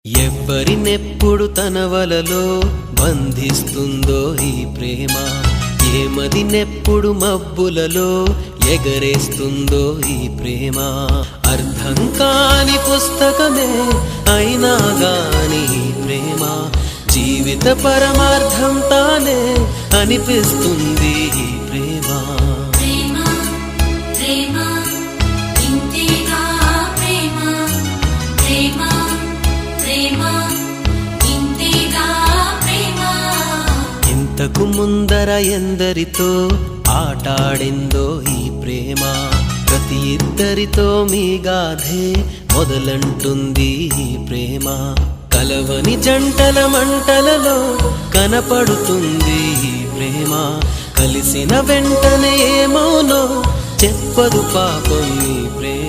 ఎవ్వరినెప్పుడు తన వలలో బంధిస్తుందో ఈ ప్రేమ, ఏమదినెప్పుడు మబ్బులలో ఎగరేస్తుందో ఈ ప్రేమ. అర్థం కాని పుస్తకమే అయినా గాని ఈ ప్రేమ జీవిత పరమార్థం తానే అనిపిస్తుంది ఈ ప్రేమ. ఇంతకు ముందర ఎందరితో ఆటాడిందో ఈ ప్రేమ, ప్రతి ఇద్దరితో మీ గాథే మొదలంటుంది ఈ ప్రేమ. కలవని జంటల మంటలలో కనపడుతుంది ఈ ప్రేమ, కలిసిన వెంటనే ఏమోనో చెప్పదు పాపం ఈ ప్రేమ.